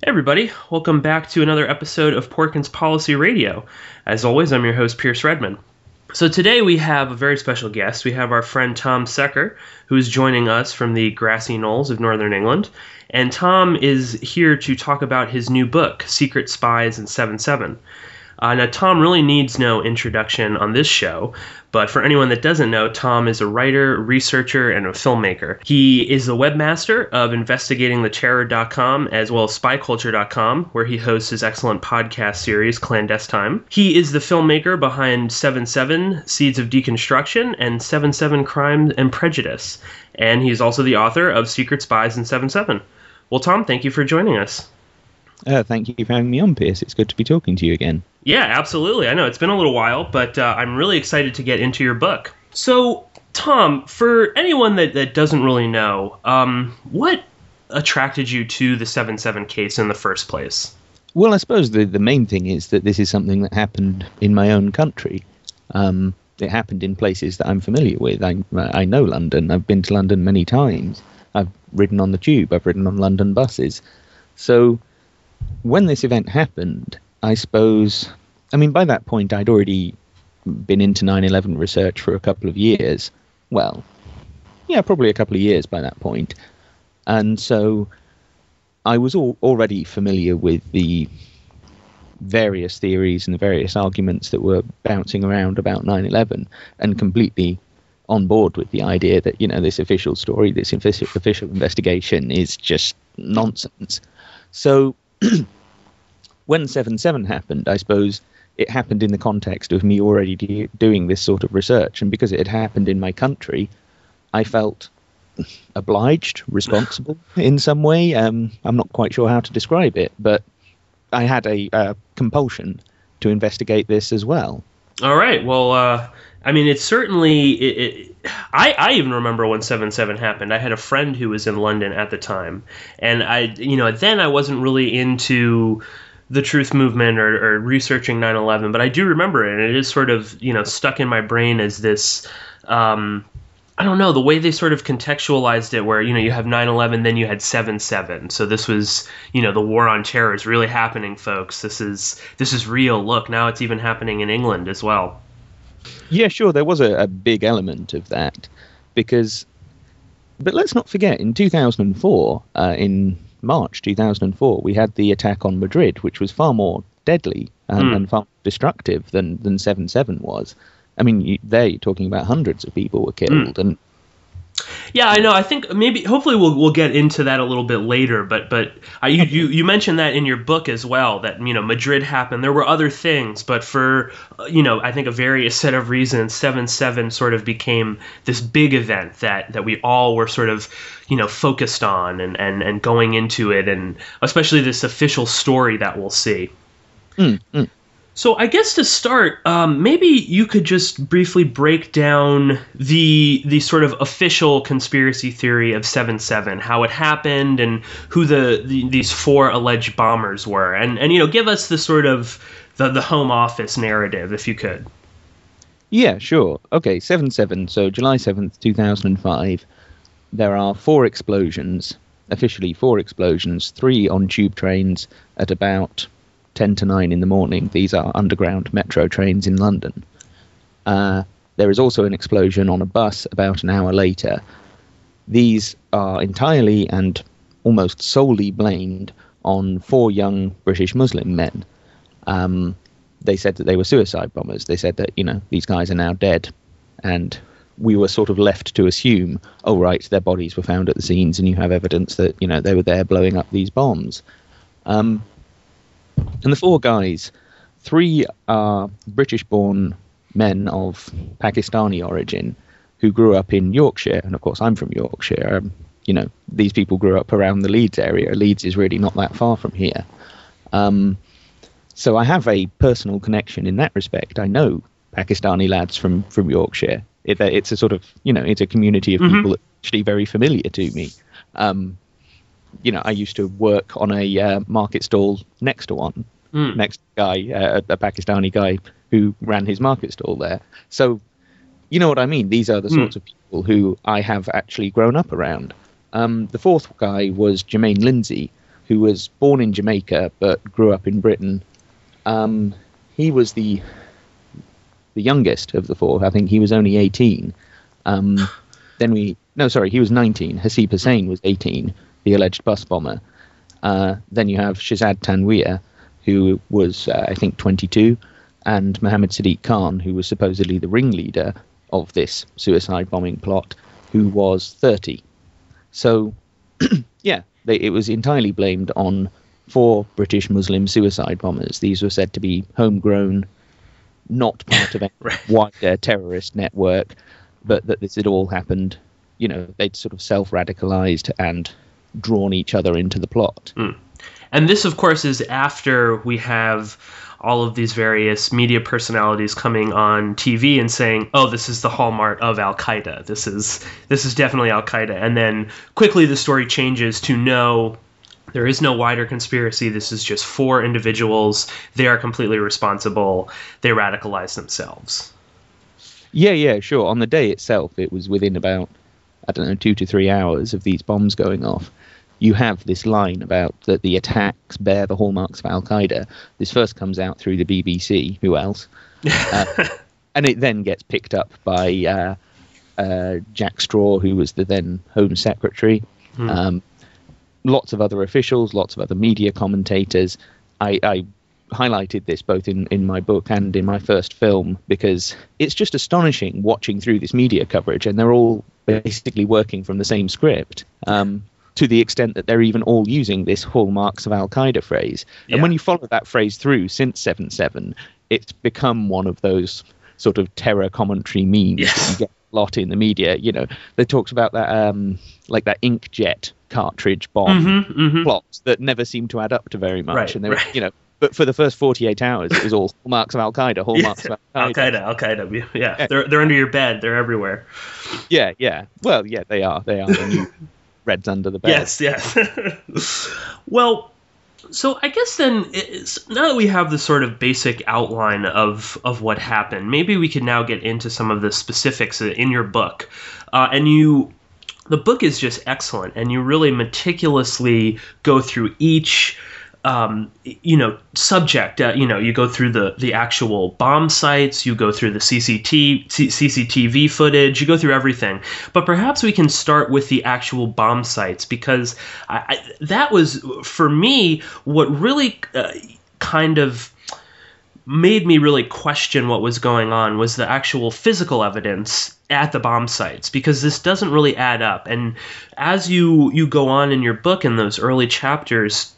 Hey everybody, welcome back to another episode of Porkins Policy Radio. As always, I'm your host, Pierce Redman. So today we have a very special guest. We have our friend Tom Secker, who is joining us from the grassy knolls of Northern England. And Tom is here to talk about his new book, Secret Spies and 7/7. Now, Tom really needs no introduction on this show, but for anyone that doesn't know, Tom is a writer, researcher, and a filmmaker. He is the webmaster of investigatingtheterror.com as well as spyculture.com, where he hosts his excellent podcast series, Clandestine. He is the filmmaker behind 7/7, Seeds of Deconstruction, and 7/7 Crime and Prejudice. And he's also the author of Secret Spies and 7/7. Well, Tom, thank you for joining us. Thank you for having me on, Pierce. It's good to be talking to you again. Yeah, absolutely. I know it's been a little while, but I'm really excited to get into your book. So, Tom, for anyone that doesn't really know, what attracted you to the 7/7 case in the first place? Well, I suppose the main thing is that this is something that happened in my own country. It happened in places that I'm familiar with. I know London. I've been to London many times. I've ridden on the tube. I've ridden on London buses. So when this event happened, I suppose, by that point, I'd already been into 9/11 research for a couple of years. Well, yeah, probably a couple of years by that point. And so I was already familiar with the various theories and the various arguments that were bouncing around about 9/11 and completely on board with the idea that, this official story, this official investigation is just nonsense. So when 7/7 happened, I suppose it happened in the context of me already doing this sort of research. And because it had happened in my country, I felt obliged, responsible in some way. I'm not quite sure how to describe it, but I had a compulsion to investigate this as well. All right. Well, it's certainly... I even remember when 7/7 happened. I had a friend who was in London at the time. And then I wasn't really into the truth movement or researching 9/11, but I do remember it, and it is sort of, stuck in my brain as this, I don't know, the way they sort of contextualized it, where, you have 9/11, then you had 7/7. So this was, the war on terror is really happening, folks. This is real. Look, now it's even happening in England as well. Yeah, sure, there was a big element of that, but let's not forget, in 2004, in March 2004, we had the attack on Madrid, which was far more deadly and far more destructive than 7/7 was. You're talking about hundreds of people were killed. And yeah, I know. I think hopefully we'll get into that a little bit later. But you mentioned that in your book as well, that Madrid happened. There were other things, but for I think a various set of reasons, 7/7 sort of became this big event that we all were sort of focused on and going into it, and especially this official story that we'll see. So I guess to start, maybe you could just briefly break down the sort of official conspiracy theory of 7/7, how it happened, and who these four alleged bombers were, and give us the sort of the Home Office narrative, if you could. Yeah, sure. Okay, 7/7. So July 7th, 2005. There are four explosions, officially four explosions, 3 on tube trains at about 10 to 9 in the morning. These are underground metro trains in London. There is also an explosion on a bus about an hour later. These are entirely and almost solely blamed on 4 young British Muslim men. They said that they were suicide bombers. They said that, these guys are now dead. And we were sort of left to assume, oh, right, their bodies were found at the scenes and you have evidence that, they were there blowing up these bombs. And the 4 guys, 3 are British-born men of Pakistani origin who grew up in Yorkshire. And, of course, I'm from Yorkshire. These people grew up around the Leeds area. Leeds is really not that far from here. So I have a personal connection in that respect. I know Pakistani lads from Yorkshire. It's a sort of, it's a community of people that's actually very familiar to me. I used to work on a market stall next to one, next guy, a Pakistani guy who ran his market stall there. So, you know what I mean? These are the sorts of people who I have actually grown up around. The 4th guy was Jermaine Lindsay, who was born in Jamaica but grew up in Britain. He was the youngest of the four. I think he was only 18. He was 19. Hasib Hussain was 18, the alleged bus bomber. Then you have Shahzad Tanweer, who was, I think, 22, and Mohammed Sadiq Khan, who was supposedly the ringleader of this suicide bombing plot, who was 30. So, it was entirely blamed on 4 British Muslim suicide bombers. These were said to be homegrown, not part of a wider terrorist network, but that this had all happened, they'd sort of self-radicalized and drawn each other into the plot. And this, of course, is after we have all of these various media personalities coming on TV and saying, oh, this is the hallmark of Al-Qaeda. This is definitely Al-Qaeda. And then quickly the story changes to no, there is no wider conspiracy. This is just 4 individuals. They are completely responsible. They radicalize themselves. Yeah, sure. On the day itself, it was within about, 2 to 3 hours of these bombs going off. You have this line about that the attacks bear the hallmarks of Al-Qaeda. This first comes out through the BBC. Who else? And it then gets picked up by Jack Straw, who was the then Home Secretary. Lots of other officials, lots of other media commentators. I highlighted this both in my book and in my first film because it's just astonishing watching through this media coverage, and they're all basically working from the same script. To the extent that they're even all using this hallmarks of Al-Qaeda phrase. Yeah. And when you follow that phrase through since 7/7, it's become one of those sort of terror commentary memes that you get a lot in the media. They talks about that, like that inkjet cartridge bomb plots that never seem to add up to very much. Right, and they were, but for the first 48 hours, it was all hallmarks of Al-Qaeda, hallmarks of Al-Qaeda. Al-Qaeda. Yeah. They're under your bed. They're everywhere. Yeah. Well, yeah, they are. They are the new Reds under the bed. Yes. Well, so I guess then, now that we have the sort of basic outline of what happened, maybe we could now get into some of the specifics in your book. The book is just excellent, and you really meticulously go through each subject. You go through the actual bomb sites, you go through the CCTV footage, you go through everything. But perhaps we can start with the actual bomb sites, because that was, for me, what really kind of made me really question what was going on was the actual physical evidence at the bomb sites, because this doesn't really add up. And as you go on in your book in those early chapters,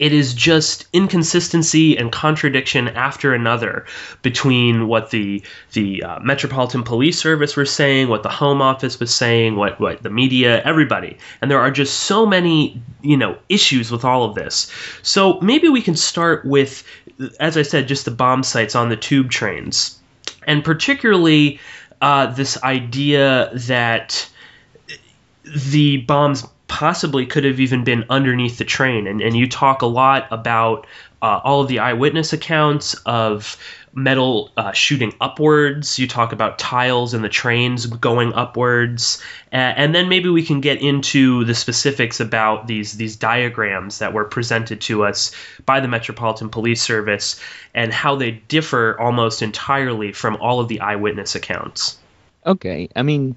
it is just inconsistency and contradiction after another between what the Metropolitan Police Service were saying, what the Home Office was saying, what the media, everybody. And there are just so many, issues with all of this. So maybe we can start with, as I said, just the bomb sites on the tube trains. And particularly this idea that the bombs possibly could have even been underneath the train. And you talk a lot about all of the eyewitness accounts of metal shooting upwards. You talk about tiles in the trains going upwards. And then maybe we can get into the specifics about these diagrams that were presented to us by the Metropolitan Police Service and how they differ almost entirely from all of the eyewitness accounts. Okay, I mean,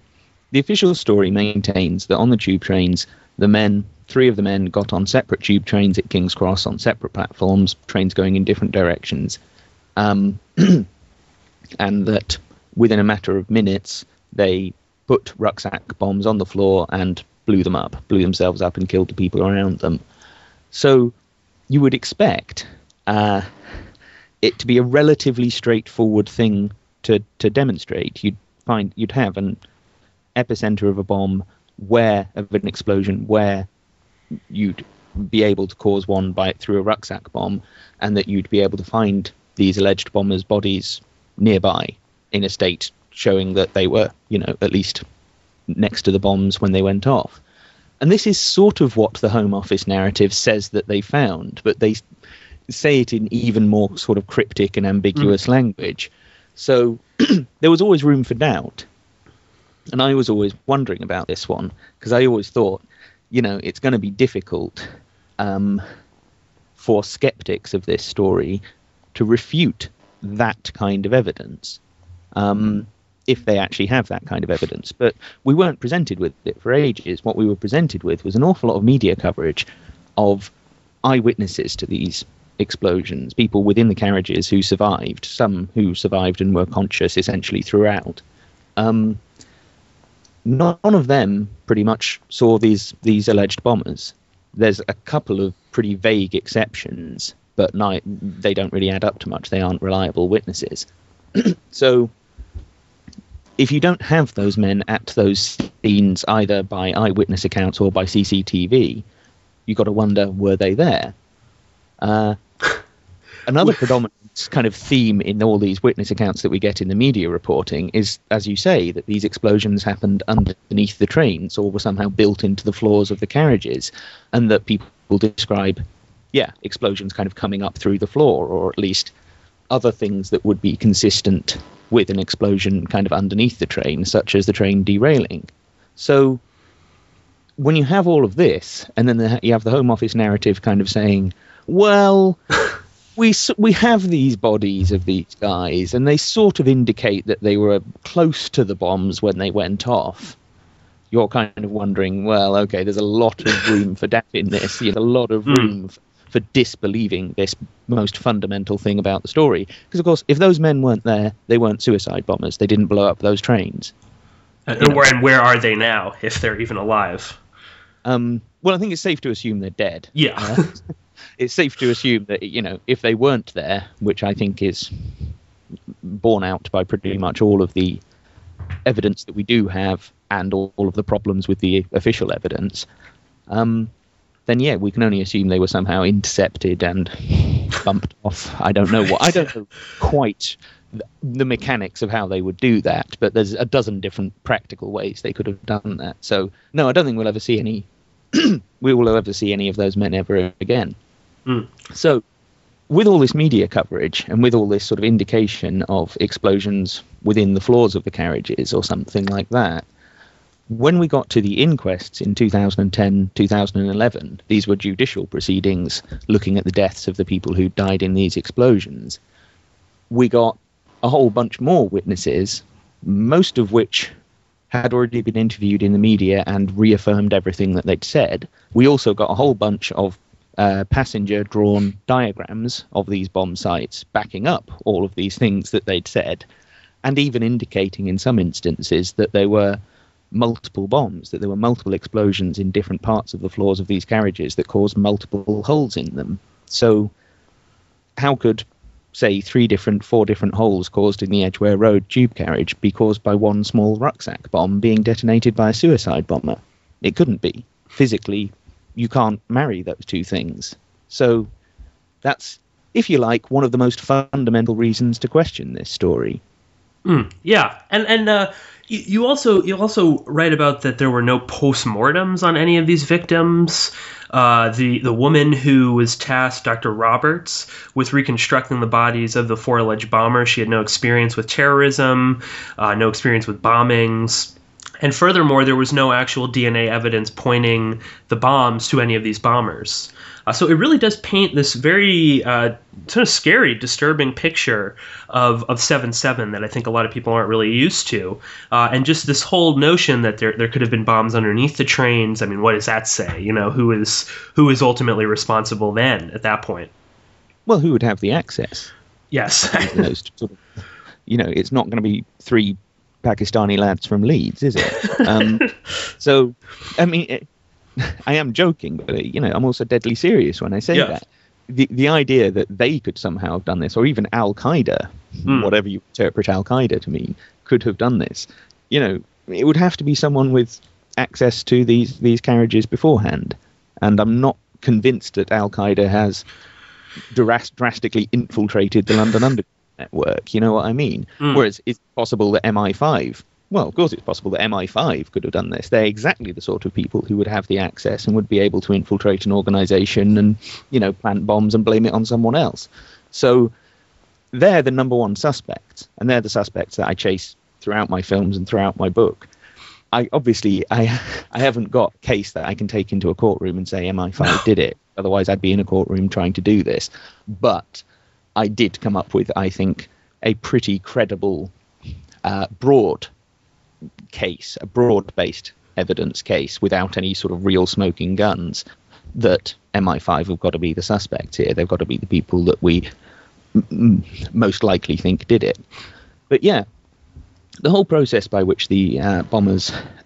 the official story maintains that on the tube trains, 3 of the men got on separate tube trains at King's Cross on separate platforms, trains going in different directions, and that within a matter of minutes, they put rucksack bombs on the floor and blew themselves up and killed the people around them. So you would expect it to be a relatively straightforward thing to demonstrate. You'd have an epicenter of a bomb of an explosion where you'd be able to cause one through a rucksack bomb, and that you'd be able to find these alleged bombers' bodies nearby in a state showing that they were, at least next to the bombs when they went off. And this is sort of what the Home Office narrative says that they found, but they say it in even more sort of cryptic and ambiguous language. So there was always room for doubt. And I was always wondering about this one, because I always thought, it's going to be difficult for skeptics of this story to refute that kind of evidence, if they actually have that kind of evidence. But we weren't presented with it for ages. What we were presented with was an awful lot of media coverage of eyewitnesses to these explosions, people within the carriages who survived, some who survived and were conscious essentially throughout. None of them pretty much saw these alleged bombers. There's a couple of pretty vague exceptions, but they don't really add up to much. They aren't reliable witnesses. So if you don't have those men at those scenes, either by eyewitness accounts or by CCTV, you've got to wonder, were they there? Another predominant kind of theme in all these witness accounts that we get in the media reporting is, as you say, that these explosions happened underneath the trains or were somehow built into the floors of the carriages, and that people describe, explosions kind of coming up through the floor, or at least other things that would be consistent with an explosion kind of underneath the train, such as the train derailing. So when you have all of this, and then you have the Home Office narrative kind of saying, well, we have these bodies of these guys, and they sort of indicate that they were close to the bombs when they went off. You're kind of wondering, well, okay, there's a lot of room for doubt in this. There's a lot of room for disbelieving this most fundamental thing about the story. Because, of course, if those men weren't there, they weren't suicide bombers. They didn't blow up those trains. And where are they now, if they're even alive? Well, I think it's safe to assume they're dead. Yeah. It's safe to assume that, if they weren't there, which I think is borne out by pretty much all of the evidence that we do have and all of the problems with the official evidence, then, we can only assume they were somehow intercepted and bumped off. I don't know quite the mechanics of how they would do that, but there's a dozen different practical ways they could have done that. So, no, I don't think we'll ever see any of those men ever again. So, with all this media coverage and with all this sort of indication of explosions within the floors of the carriages or something like that, when we got to the inquests in 2010, 2011, these were judicial proceedings looking at the deaths of the people who died in these explosions, we got a whole bunch more witnesses, most of which had already been interviewed in the media and reaffirmed everything that they'd said. We also got a whole bunch of passenger-drawn diagrams of these bomb sites backing up all of these things that they'd said, and even indicating in some instances that there were multiple bombs, that there were multiple explosions in different parts of the floors of these carriages that caused multiple holes in them. So how could, say, 4 different holes caused in the Edgware Road tube carriage be caused by one small rucksack bomb being detonated by a suicide bomber? It couldn't be. Physically, you can't marry those two things. So that's, if you like, one of the most fundamental reasons to question this story. Yeah, and you also write about that there were no postmortems on any of these victims. The woman who was tasked, Dr. Roberts, with reconstructing the bodies of the 4 alleged bombers, she had no experience with terrorism, no experience with bombings. And furthermore, there was no actual DNA evidence pointing the bombs to any of these bombers. So it really does paint this very sort of scary, disturbing picture of 7/7 that I think a lot of people aren't really used to. And just this whole notion that there could have been bombs underneath the trains. I mean, what does that say? Who is ultimately responsible then at that point? Well, who would have the access? Yes. It's not going to be 3 Pakistani lads from Leeds, is it? So, I mean, I am joking, but I'm also deadly serious when I say that. The idea that they could somehow have done this, or even Al Qaeda, whatever you interpret Al Qaeda to mean, could have done this. It would have to be someone with access to these carriages beforehand, and I'm not convinced that Al Qaeda has drastically infiltrated the London Underground network, you know what I mean? Whereas it's possible that MI5, well, of course it's possible that MI5 could have done this. They're exactly the sort of people who would have the access and would be able to infiltrate an organization and, plant bombs and blame it on someone else. So they're the number one suspects, and they're the suspects that I chase throughout my films and throughout my book. I haven't got a case that I can take into a courtroom and say MI5 did it. Otherwise, I'd be in a courtroom trying to do this. But I did come up with, I think, a pretty credible, broad case, a broad-based evidence case without any sort of real smoking guns, that MI5 have got to be the suspects here. They've got to be the people that we most likely think did it. But yeah, the whole process by which the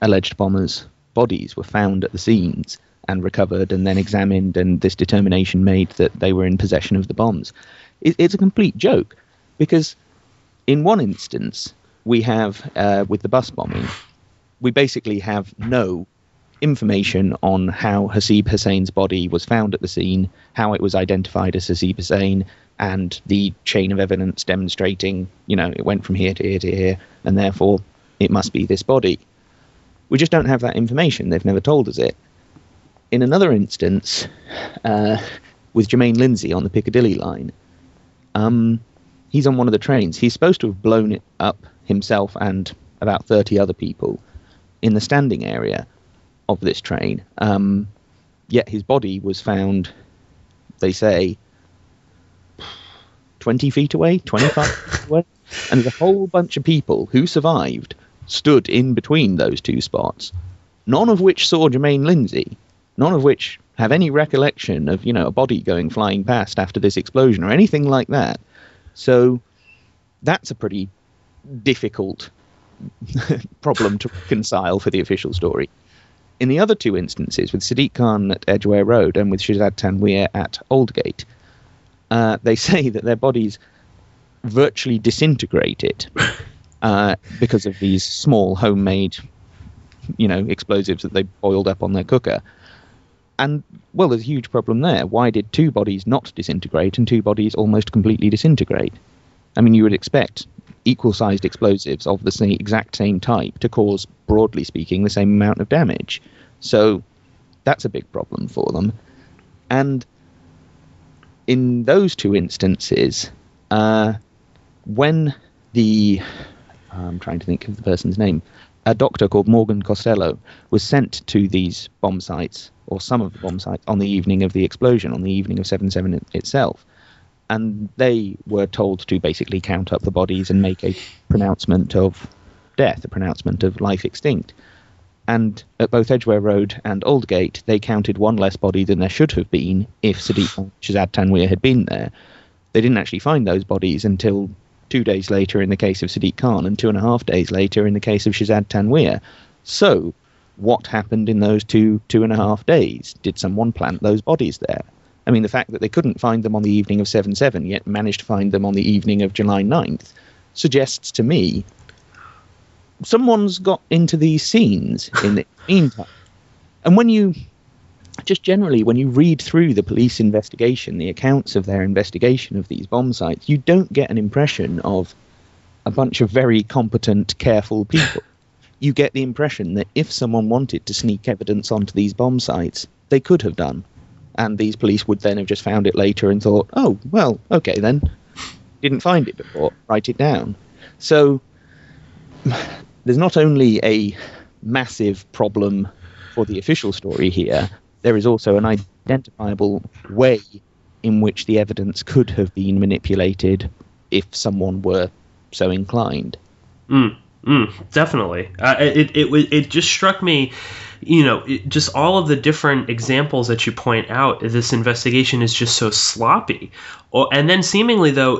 alleged bombers' bodies were found at the scenes and recovered and then examined, and this determination made that they were in possession of the bombs, it's a complete joke. Because in one instance, we have, with the bus bombing, we basically have no information on how Hasib Hussein's body was found at the scene, how it was identified as Hasib Hussein, and the chain of evidence demonstrating, it went from here to here to here, and therefore it must be this body. We just don't have that information. They've never told us it. In another instance, with Jermaine Lindsay on the Piccadilly line, he's on one of the trains. He's supposed to have blown it up himself and about 30 other people in the standing area of this train. Yet his body was found, they say, 20 feet away, 25 feet away. And there's a whole bunch of people who survived stood in between those two spots, none of which saw Jermaine Lindsay, none of which have any recollection of, a body going flying past after this explosion or anything like that. So that's a pretty difficult problem to reconcile for the official story. In the other two instances, with Sadiq Khan at Edgware Road and with Shahzad Tanweer at Aldgate, they say that their bodies virtually disintegrated because of these small homemade, explosives that they boiled up on their cooker. And, well, there's a huge problem there. Why did two bodies not disintegrate and two bodies almost completely disintegrate? I mean, you would expect equal-sized explosives of the exact same type to cause, broadly speaking, the same amount of damage. So that's a big problem for them. And in those two instances, when I'm trying to think of the person's name, a doctor called Morgan Costello was sent to these bomb sites, or some of the bomb sites, on the evening of the explosion, on the evening of 7/7 itself. And they were told to basically count up the bodies and make a pronouncement of death, a pronouncement of life extinct. And at both Edgware Road and Aldgate, they counted one less body than there should have been if Shahzad Tanweer had been there. They didn't actually find those bodies until 2 days later in the case of Sadiq Khan and 2.5 days later in the case of Shahzad Tanweer. So what happened in those 2.5 days? Did someone plant those bodies there? I mean, the fact that they couldn't find them on the evening of 7/7, yet managed to find them on the evening of July 9th, suggests to me someone's got into these scenes in the meantime. And when you read through the police investigation, the accounts of their investigation of these bomb sites, you don't get an impression of a bunch of very competent, careful people. You get the impression that if someone wanted to sneak evidence onto these bomb sites, they could have done. And these police would then have just found it later and thought, oh, well, okay then. Didn't find it before, write it down. So there's not only a massive problem for the official story here, there is also an identifiable way in which the evidence could have been manipulated if someone were so inclined. Definitely. It just struck me, just all of the different examples that you point out, this investigation is just so sloppy. And then seemingly, though,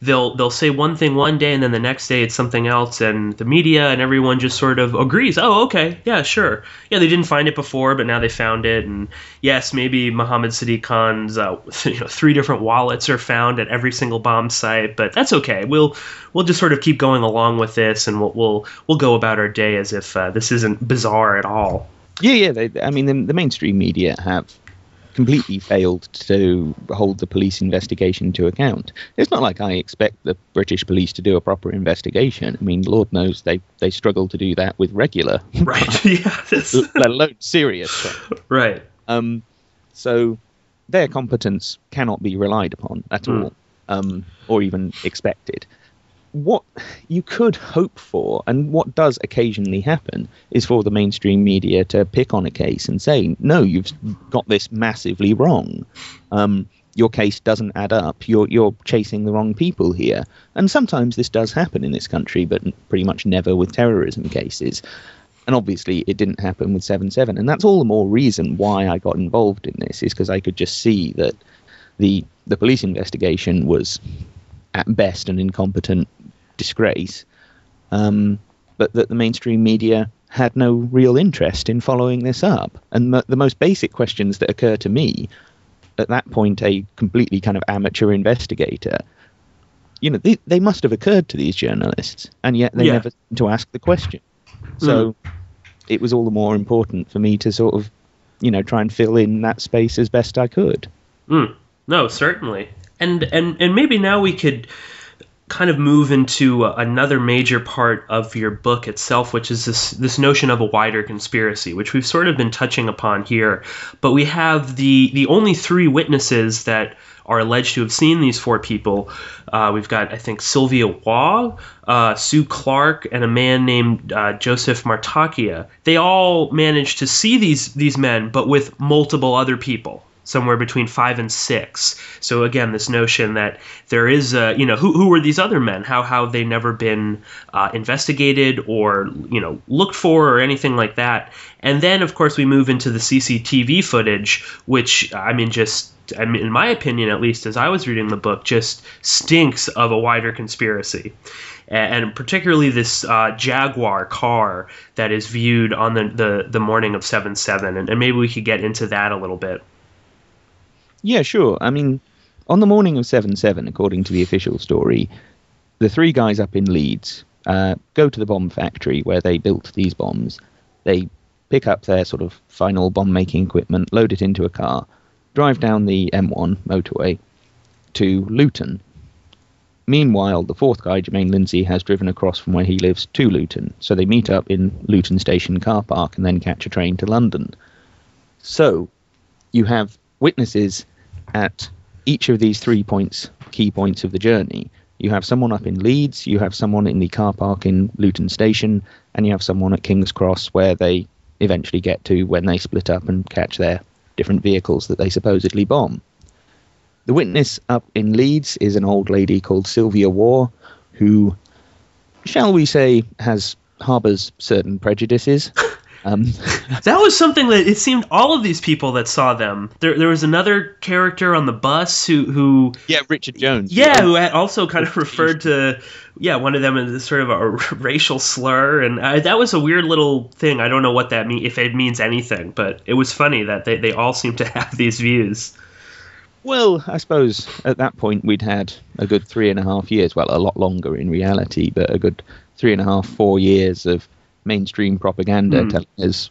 they'll say one thing one day and then the next day it's something else, and the media and everyone just sort of agrees, oh, okay, yeah, sure. Yeah, they didn't find it before, but now they found it. And yes, maybe Mohammed Sadiq Khan's 3 different wallets are found at every single bomb site, but that's okay. We'll just sort of keep going along with this, and we'll go about our day as if this isn't bizarre at all. Yeah. The mainstream media have completely failed to hold the police investigation to account. It's not like I expect the British police to do a proper investigation. I mean, Lord knows they struggle to do that with regular, right? Yeah, let alone serious, right? So their competence cannot be relied upon at all, or even expected. what you could hope for, and what does occasionally happen, is for the mainstream media to pick on a case and say, no, you've got this massively wrong. Your case doesn't add up. You're chasing the wrong people here. And sometimes this does happen in this country, but pretty much never with terrorism cases. And obviously it didn't happen with 7/7. And that's all the more reason why I got involved in this, is because I could just see that the police investigation was at best an incompetent disgrace, but that the mainstream media had no real interest in following this up. And the most basic questions that occur to me, at that point a completely kind of amateur investigator, they must have occurred to these journalists, and yet they never seemed to ask the question. So it was all the more important for me to sort of, try and fill in that space as best I could. No, certainly. And maybe now we could kind of move into another major part of your book itself, which is this notion of a wider conspiracy, which we've sort of been touching upon here. But we have the only 3 witnesses that are alleged to have seen these 4 people. We've got, I think, Sylvia Waugh, Sue Clark, and a man named Joseph Martakia. They all managed to see these men, but with multiple other people, somewhere between 5 and 6. So again, this notion that there is who were these other men? How they never been investigated or looked for or anything like that. And then of course we move into the CCTV footage, which in my opinion, at least as I was reading the book, just stinks of a wider conspiracy. And particularly this Jaguar car that is viewed on the morning of 7/7, and maybe we could get into that a little bit. Yeah, sure. I mean, on the morning of 7/7, according to the official story, the 3 guys up in Leeds go to the bomb factory where they built these bombs. They pick up their sort of final bomb-making equipment, load it into a car, drive down the M1 motorway to Luton. Meanwhile, the 4th guy, Jermaine Lindsay, has driven across from where he lives to Luton. So they meet up in Luton Station car park and then catch a train to London. So you have witnesses at each of these 3 key points of the journey. You have someone up in Leeds, you have someone in the car park in Luton Station, and you have someone at King's Cross where they eventually get to when they split up and catch their different vehicles that they supposedly bomb. The witness up in Leeds is an old lady called Sylvia Waugh, who, shall we say, harbours certain prejudices. That was something that it seemed all of these people that saw them. There was another character on the bus who Richard Jones. Yeah, who had also kind of referred to one of them as sort of a racial slur, and that was a weird little thing. I don't know what that means, if it means anything, but it was funny that they all seem to have these views. Well, I suppose at that point we'd had a good 3.5 years, well, a lot longer in reality, but a good 3.5, 4 years of mainstream propaganda telling us,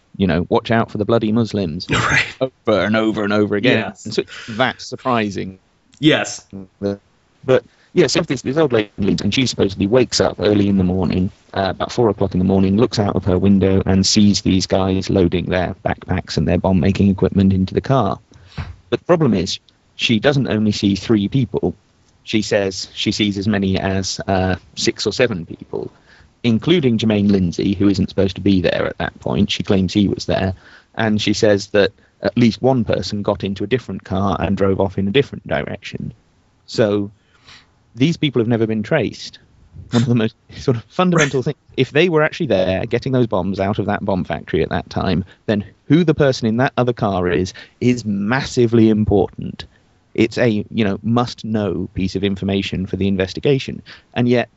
watch out for the bloody Muslims, right, over and over and over again. Yes. And so that's surprising. Yes. But so this old lady, and she supposedly wakes up early in the morning, about 4 o'clock in the morning, looks out of her window and sees these guys loading their backpacks and their bomb-making equipment into the car. But the problem is, she doesn't only see 3 people. She says she sees as many as 6 or 7 people, including Jermaine Lindsay, who isn't supposed to be there at that point. She claims he was there. And she says that at least one person got into a different car and drove off in a different direction. So these people have never been traced. One of the most sort of fundamental things. If they were actually there getting those bombs out of that bomb factory at that time, then who the person in that other car is massively important. It's a, must-know piece of information for the investigation. And yet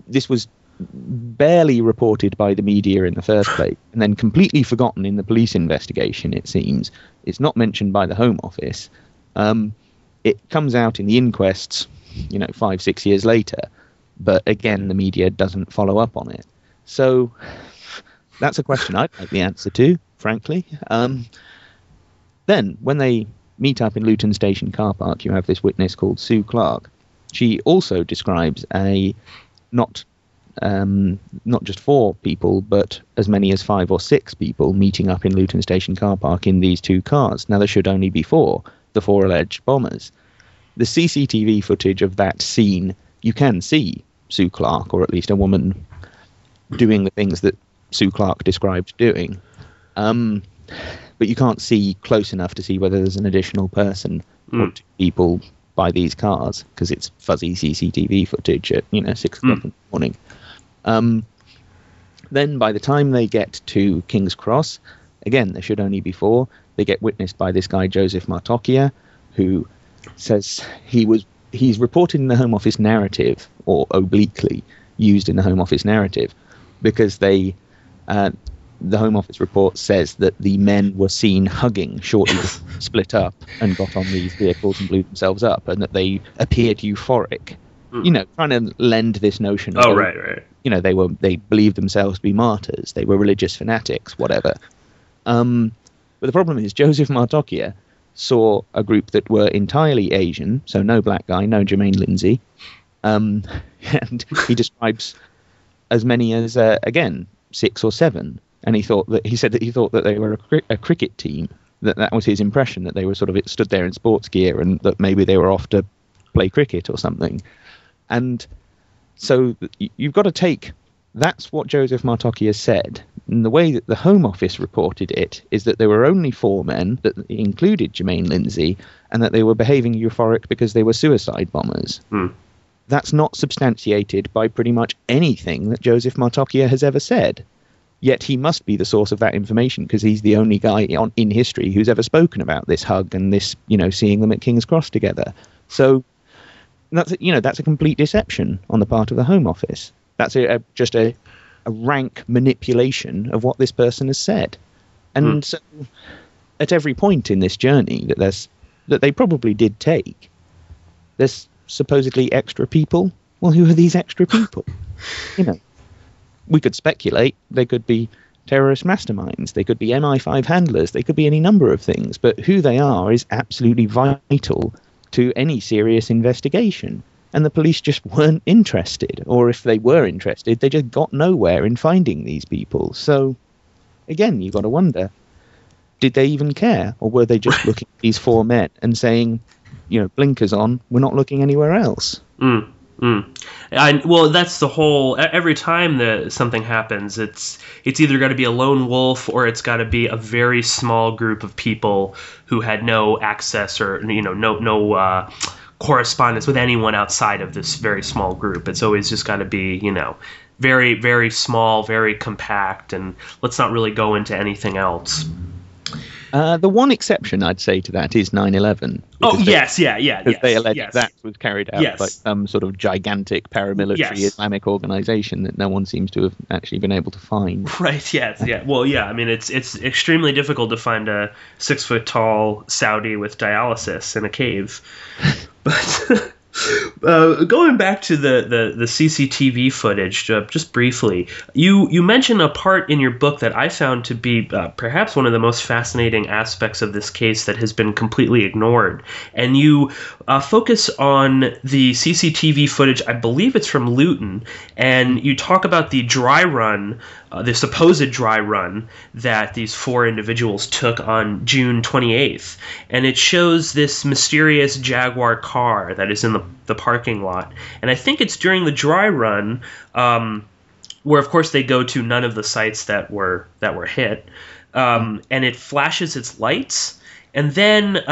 this was barely reported by the media in the first place, and then completely forgotten in the police investigation, it seems. It's not mentioned by the Home Office. It comes out in the inquests, 5-6 years later, but again, the media doesn't follow up on it. So that's a question I'd like the answer to, frankly. Then, when they meet up in Luton Station car park, you have this witness called Sue Clark. She also describes not just 4 people, but as many as 5 or 6 people meeting up in Luton Station car park in these 2 cars. Now, there should only be 4, the 4 alleged bombers. The CCTV footage of that scene you can see Sue Clark, or at least a woman, doing the things that Sue Clark described doing. But you can't see close enough to see whether there's an additional person or two people by these cars, because it's fuzzy CCTV footage at 6 o'clock in the morning. Then by the time they get to King's Cross, again, there should only be 4. They get witnessed by this guy Joseph Martocchia, who says he's reported in the Home Office narrative, or obliquely used in the Home Office narrative, because the Home Office report says that the men were seen hugging shortly before they split up and got on these vehicles and blew themselves up, and that they appeared euphoric. Trying to lend this notion of, right. They believed themselves to be martyrs, they were religious fanatics, whatever. But the problem is Joseph Martocchia saw a group that were entirely Asian, so no black guy, no Jermaine Lindsay, and he describes as many as, again, 6 or 7. And he said that they were a cricket team. That was his impression, that they were sort of stood there in sports gear and that maybe they were off to play cricket or something. And so you've got to take, that's what Joseph Martocchia said. And the way that the Home Office reported it is that there were only 4 men, that included Jermaine Lindsay, and that they were behaving euphoric because they were suicide bombers. That's not substantiated by pretty much anything that Joseph Martocchia has ever said. Yet he must be the source of that information, because he's the only guy in history who's ever spoken about this hug and this, seeing them at King's Cross together. So that's a complete deception on the part of the Home Office. That's just a rank manipulation of what this person has said. And so at every point in this journey that they probably did take, there's supposedly extra people. Well, who are these extra people? We could speculate. They could be terrorist masterminds. They could be MI5 handlers. They could be any number of things. But who they are is absolutely vital to any serious investigation. And the police just weren't interested. Or if they were interested, they just got nowhere in finding these people. So, again, you've got to wonder, did they even care? Or were they just looking at these 4 men and saying, blinkers on, we're not looking anywhere else? Well, that's the whole. Every time that something happens, it's either got to be a lone wolf or it's got to be a very small group of people who had no access or no correspondence with anyone outside of this very small group. It's always just got to be very, very small, very compact, and let's not really go into anything else. The one exception I'd say to that is 9/11. Oh, yes. They allege that was carried out by some sort of gigantic paramilitary Islamic organization that no one seems to have actually been able to find. Right, yes, yeah. Well, yeah, I mean, it's extremely difficult to find a 6-foot-tall Saudi with dialysis in a cave. But going back to the CCTV footage, just briefly, you mentioned a part in your book that I found to be perhaps one of the most fascinating aspects of this case that has been completely ignored. And you focus on the CCTV footage, I believe it's from Luton, and you talk about the dry run, the supposed dry run that these 4 individuals took on June 28th. And it shows this mysterious Jaguar car that is in the parking lot. And I think it's during the dry run where, of course, they go to none of the sites that were hit. And it flashes its lights. And then, we have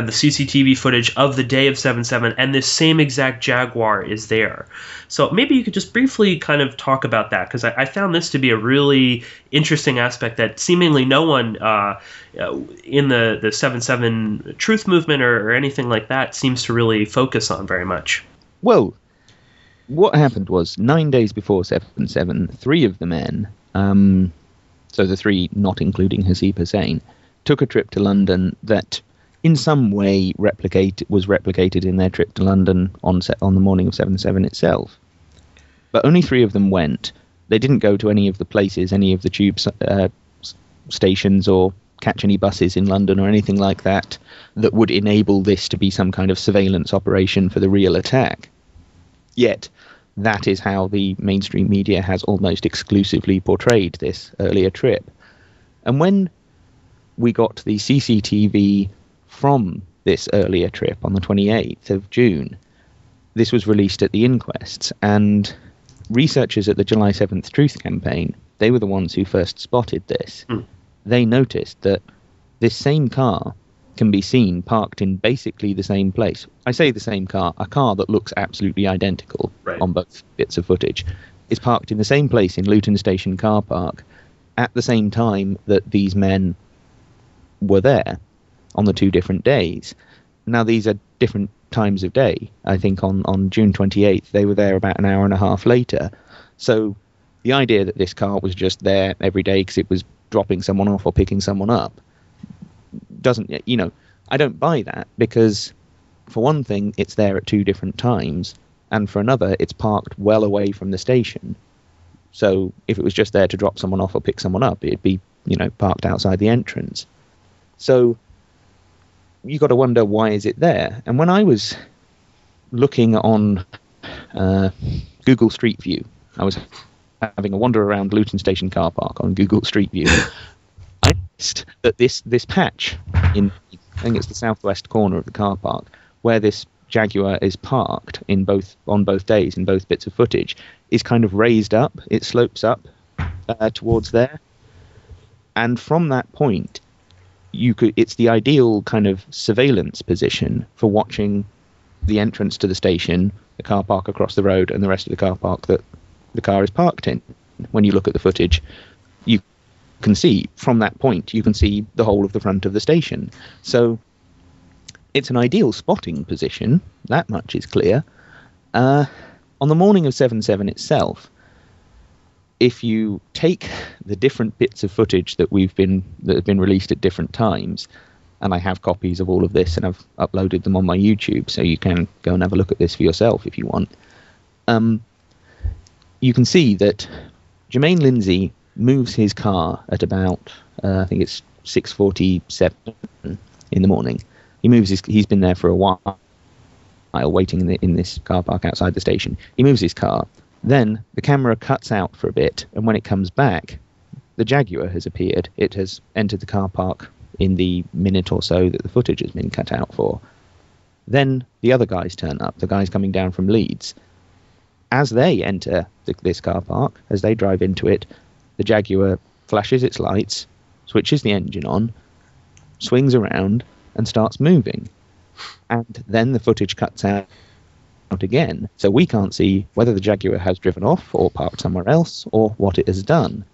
the CCTV footage of the day of 7/7, and this same exact Jaguar is there. So maybe you could just briefly kind of talk about that, because I found this to be a really interesting aspect that seemingly no one in the 7/7 truth movement or anything like that seems to really focus on very much. Well, what happened was 9 days before 7/7, 3 of the men, so the 3 not including Hasib Hussain, took a trip to London that in some way was replicated in their trip to London on the morning of 7/7 itself. But only 3 of them went. They didn't go to any of the places, any of the tube stations, or catch any buses in London or anything like that would enable this to be some kind of surveillance operation for the real attack. Yet that is how the mainstream media has almost exclusively portrayed this earlier trip. And when we got the CCTV from this earlier trip on the 28th of June. This was released at the inquests, and researchers at the July 7th Truth Campaign, they were the ones who first spotted this. They noticed that this same car can be seen parked in basically the same place. I say the same car, a car that looks absolutely identical on both bits of footage, is parked in the same place in Luton Station car park at the same time that these men were there on the 2 different days. Now, these are different times of day. I think on June 28th, they were there about an hour and a half later. So the idea that this car was just there every day because it was dropping someone off or picking someone up doesn't, I don't buy that, because for one thing, it's there at 2 different times, and for another, it's parked well away from the station. So if it was just there to drop someone off or pick someone up, it'd be, parked outside the entrance. So you got to wonder, why is it there? And when I was looking on Google Street View, I was having a wander around Luton Station car park on Google Street View. I noticed that this patch in, I think it's the southwest corner of the car park, where this Jaguar is parked on both days in both bits of footage, is kind of raised up. It slopes up towards there, and from that point, it's the ideal kind of surveillance position for watching the entrance to the station, the car park across the road, and the rest of the car park that the car is parked in. When you look at the footage, you can see from that point, you can see the whole of the front of the station. So it's an ideal spotting position, that much is clear. On the morning of 7/7 itself, if you take the different bits of footage that have been released at different times, and I have copies of all of this and I've uploaded them on my YouTube, so you can go and have a look at this for yourself if you want. You can see that Jermaine Lindsay moves his car at about, I think it's 6:47 in the morning. He's been there for a while, waiting in this car park outside the station. He moves his car. Then the camera cuts out for a bit, and when it comes back, the Jaguar has appeared. It has entered the car park in the minute or so that the footage has been cut out for. Then the other guys turn up, the guys coming down from Leeds. As they enter this car park, as they drive into it, the Jaguar flashes its lights, switches the engine on, swings around, and starts moving. And then the footage cuts out again, so we can't see whether the Jaguar has driven off or parked somewhere else or what it has done.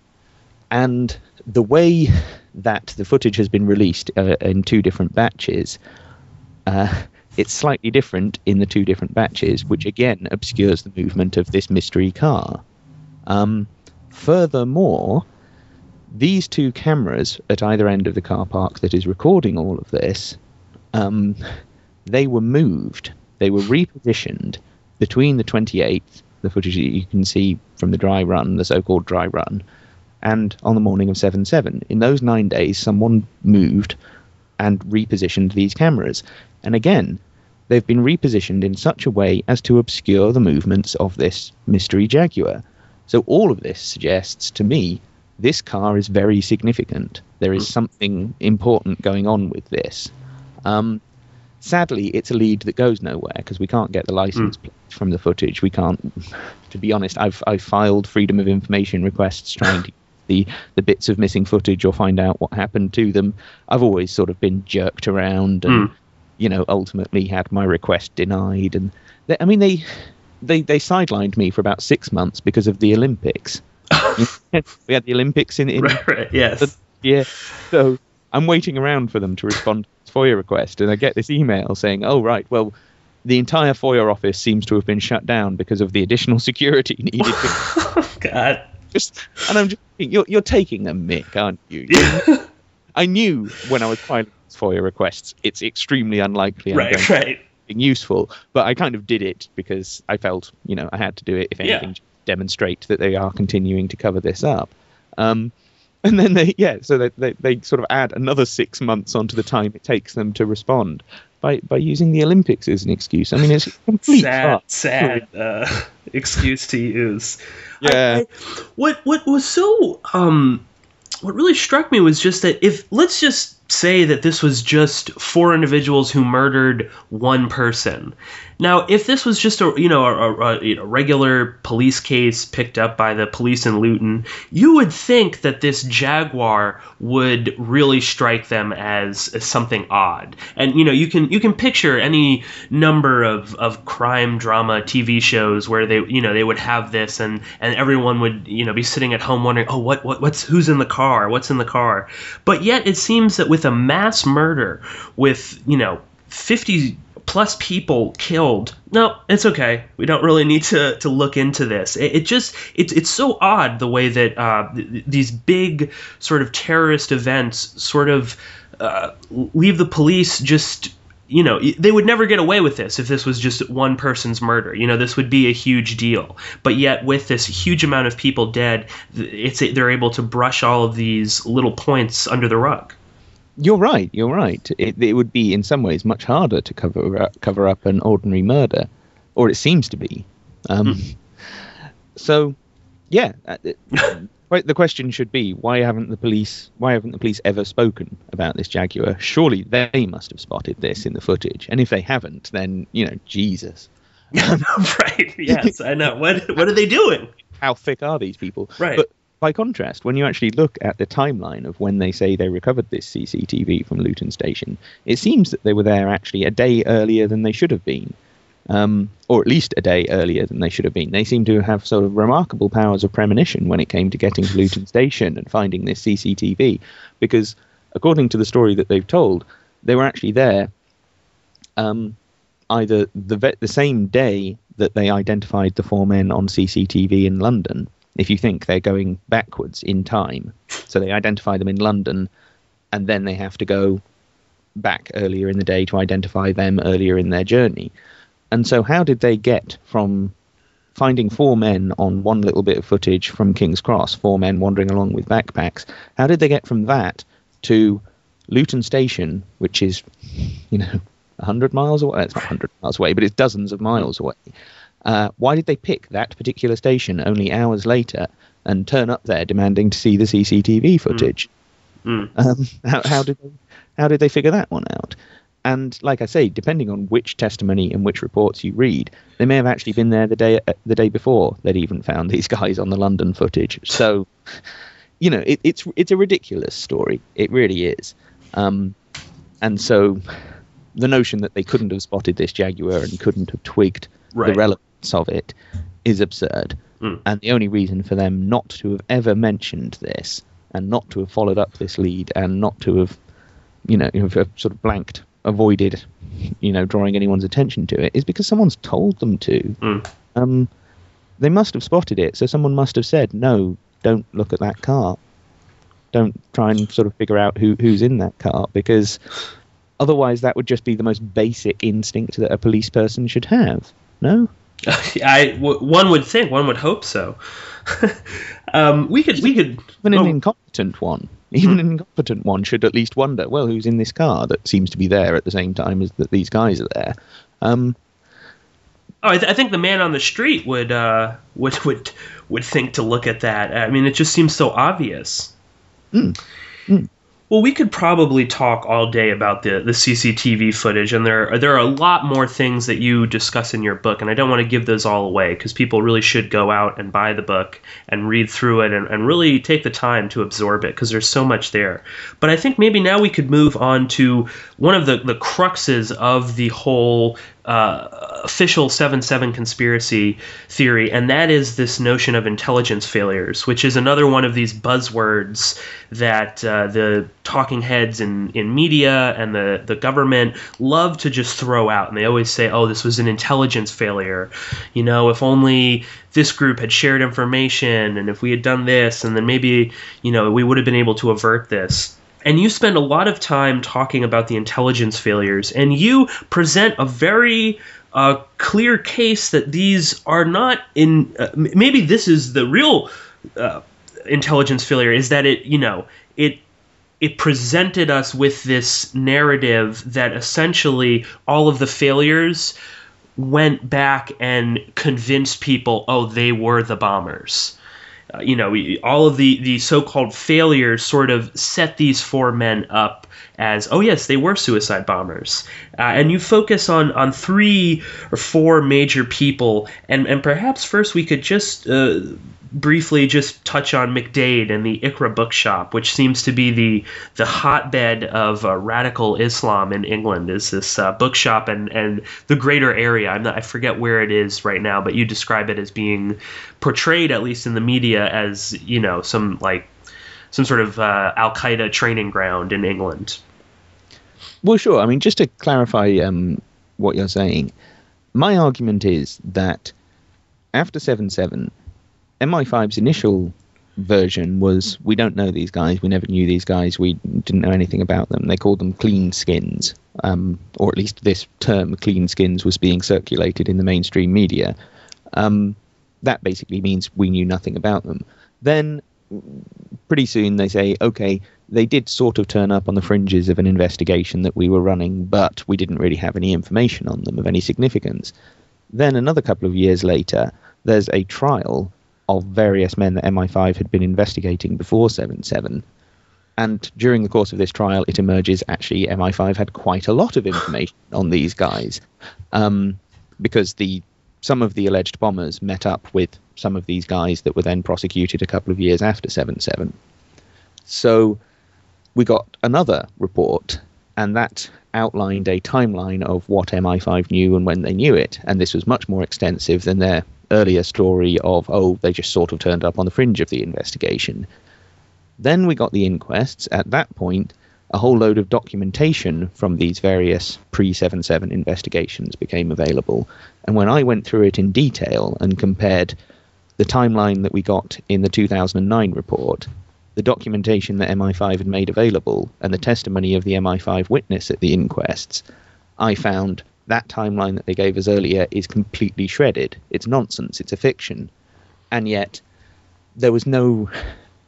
And the way that the footage has been released in 2 different batches, it's slightly different in the 2 different batches, which again obscures the movement of this mystery car. Furthermore, these 2 cameras at either end of the car park that is recording all of this, they were moved. They were repositioned between the 28th, the footage that you can see from the dry run, the so-called dry run, and on the morning of 7/7. In those 9 days, someone moved and repositioned these cameras. And again, they've been repositioned in such a way as to obscure the movements of this mystery Jaguar. So all of this suggests to me this car is very significant. There is something important going on with this. Sadly, it's a lead that goes nowhere because we can't get the license plate from the footage. We can't, to be honest, I've filed freedom of information requests trying to the bits of missing footage or find out what happened to them. I've always sort of been jerked around and, ultimately had my request denied. And they sidelined me for about 6 months because of the Olympics. We had the Olympics in right, yes. Yeah. So I'm waiting around for them to respond to this FOIA request, and I get this email saying, "Oh right, well, the entire FOIA office seems to have been shut down because of the additional security needed." God. And I'm just thinking, you're taking a mick, aren't you? I knew when I was filing these FOIA requests, it's extremely unlikely I'm going to be useful, but I kind of did it because I felt, I had to do it, if anything, to demonstrate that they are continuing to cover this up. And then they sort of add another 6 months onto the time it takes them to respond by using the Olympics as an excuse. I mean, it's a complete sad excuse to use. Yeah. What was so what really struck me was just that, if let's just say that this was just 4 individuals who murdered 1 person. Now, if this was just a regular police case picked up by the police in Luton, you would think that this Jaguar would really strike them as something odd. And you can picture any number of crime drama TV shows where they would have this, and everyone would be sitting at home wondering, oh, who's in the car? What's in the car? But yet it seems that with a mass murder with 50 plus people killed, no, it's okay. We don't really need to look into this. It's so odd the way that these big sort of terrorist events sort of leave the police just, they would never get away with this if this was just 1 person's murder. This would be a huge deal. But yet with this huge amount of people dead, they're able to brush all of these little points under the rug. You're right. It would be in some ways much harder to cover up an ordinary murder, or it seems to be. So, yeah, the question should be, why haven't the police ever spoken about this Jaguar? Surely they must have spotted this in the footage, and if they haven't, then Jesus. Right? Yes, I know. What are they doing? How thick are these people? Right. But by contrast, when you actually look at the timeline of when they say they recovered this CCTV from Luton Station, it seems that they were there actually a day earlier than they should have been, or at least a day earlier than they should have been. They seem to have sort of remarkable powers of premonition when it came to getting to Luton Station and finding this CCTV, because according to the story that they've told, they were actually there either the same day that they identified the 4 men on CCTV in London. If you think they're going backwards in time, so they identify them in London, and then they have to go back earlier in the day to identify them earlier in their journey. And so how did they get from finding 4 men on one little bit of footage from King's Cross, 4 men wandering along with backpacks, how did they get from that to Luton Station, which is, 100 miles away? It's not 100 miles away, but it's dozens of miles away. Why did they pick that particular station only hours later and turn up there demanding to see the CCTV footage? How did they figure that one out? And like I say, depending on which testimony and which reports you read, they may have actually been there the day before they'd even found these guys on the London footage. So, it's a ridiculous story. It really is. And so the notion that they couldn't have spotted this Jaguar and couldn't have twigged the relevance of it is absurd. And the only reason for them not to have ever mentioned this and not to have followed up this lead and not to have sort of avoided drawing anyone's attention to it is because someone's told them to. They must have spotted it, so someone must have said, no, don't look at that car, don't try and sort of figure out who's in that car, because otherwise that would just be the most basic instinct that a police person should have. No? One would think, one would hope so. We could even an incompetent one. Even an incompetent one should at least wonder, well, who's in this car that seems to be there at the same time as that these guys are there? I think the man on the street would think to look at that. I mean, it just seems so obvious. Well, we could probably talk all day about the CCTV footage, and there are a lot more things that you discuss in your book, and I don't want to give those all away because people really should go out and buy the book and read through it and really take the time to absorb it because there's so much there. But I think maybe now we could move on to one of the cruxes of the whole official 7/7 conspiracy theory, and that is this notion of intelligence failures, which is another one of these buzzwords that the talking heads in media and the government love to just throw out. And they always say, oh, this was an intelligence failure. If only this group had shared information, and if we had done this, and then maybe, we would have been able to avert this. And you spend a lot of time talking about the intelligence failures, and you present a very clear case that these are not in. Maybe this is the real intelligence failure: is that it presented us with this narrative that essentially all of the failures went back and convinced people, oh, they were the bombers. All of the so-called failures sort of set these 4 men up as, oh yes, they were suicide bombers. And you focus on 3 or 4 major people, and perhaps first we could just briefly just touch on McDade and the Iqra bookshop, which seems to be the hotbed of radical Islam in England, is this bookshop and the greater area. I forget where it is right now, but you describe it as being portrayed, at least in the media, as, you know, some sort of Al-Qaeda training ground in England. Well, sure. I mean, just to clarify what you're saying, my argument is that after 7/7, MI5's initial version was, we don't know these guys, we never knew these guys, we didn't know anything about them. They called them clean skins, or at least this term, clean skins, was being circulated in the mainstream media. That basically means we knew nothing about them. Then, pretty soon they say, okay, they did sort of turn up on the fringes of an investigation that we were running, but we didn't really have any information on them of any significance. Then another couple of years later, there's a trial of various men that MI5 had been investigating before 7/7. And during the course of this trial, it emerges actually MI5 had quite a lot of information on these guys, because some of the alleged bombers met up with some of these guys that were then prosecuted a couple of years after 7/7. So we got another report, and that outlined a timeline of what MI5 knew and when they knew it, and this was much more extensive than their earlier story of, oh, they just sort of turned up on the fringe of the investigation. Then we got the inquests. At that point, a whole load of documentation from these various pre-7/7 investigations became available, and when I went through it in detail and compared the timeline that we got in the 2009 report, the documentation that MI5 had made available, and the testimony of the MI5 witness at the inquests, I found that timeline that they gave us earlier is completely shredded. It's nonsense. It's a fiction. And yet, there was no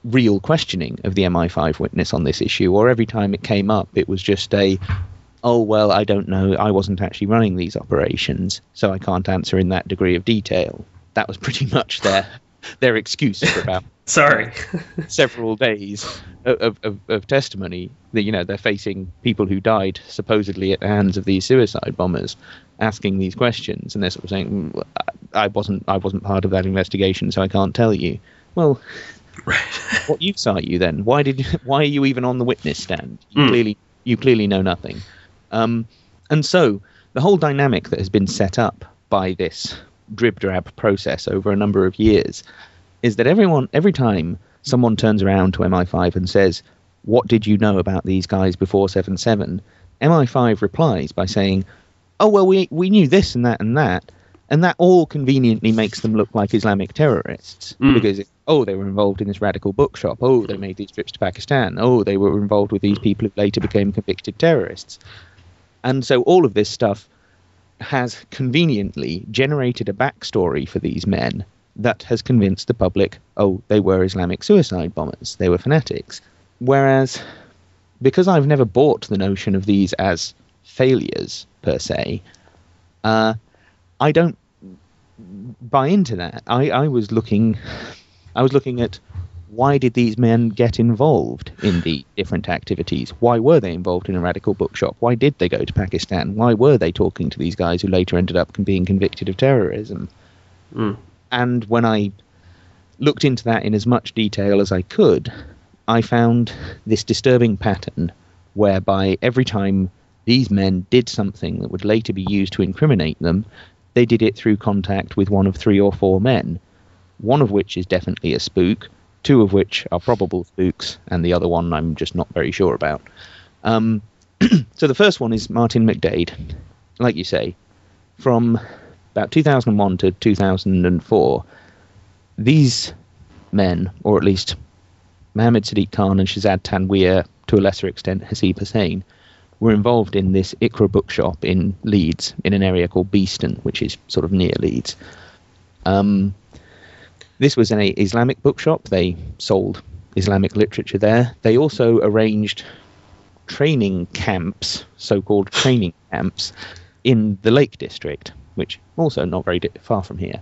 real questioning of the MI5 witness on this issue, or every time it came up, it was just oh, well, I don't know. I wasn't actually running these operations, so I can't answer in that degree of detail. That was pretty much their excuse for about several days of testimony. That, they're facing people who died supposedly at the hands of these suicide bombers, asking these questions, and they're sort of saying, I wasn't part of that investigation, so I can't tell you. Well, right. What use are you then? Why are you even on the witness stand? You clearly know nothing. And so the whole dynamic that has been set up by this drib-drab process over a number of years is that every time someone turns around to MI5 and says, what did you know about these guys before 7/7, MI5 replies by saying, oh, well, we knew this and that, and that all conveniently makes them look like Islamic terrorists, because, they were involved in this radical bookshop, they made these trips to Pakistan, they were involved with these people who later became convicted terrorists. And so all of this stuff has conveniently generated a backstory for these men that has convinced the public, they were Islamic suicide bombers, they were fanatics. Whereas, because I've never bought the notion of these as failures, per se, I don't buy into that. I was looking at, why did these men get involved in the different activities? Why were they involved in a radical bookshop? Why did they go to Pakistan? Why were they talking to these guys who later ended up being convicted of terrorism? And when I looked into that in as much detail as I could, I found this disturbing pattern whereby every time these men did something that would later be used to incriminate them, they did it through contact with one of 3 or 4 men, one of which is definitely a spook, 2 of which are probable spooks, and the other one I'm just not very sure about. So the first one is Martin McDade. Like you say, from about 2001 to 2004, these men, or at least Mohammed Sadiq Khan and Shahzad Tanweer, to a lesser extent Hasib Hussain, were involved in this Iqra bookshop in Leeds, in an area called Beeston, which is sort of near Leeds. This was an Islamic bookshop. They sold Islamic literature there. They also arranged training camps, so-called training camps, in the Lake District, which also not very far from here.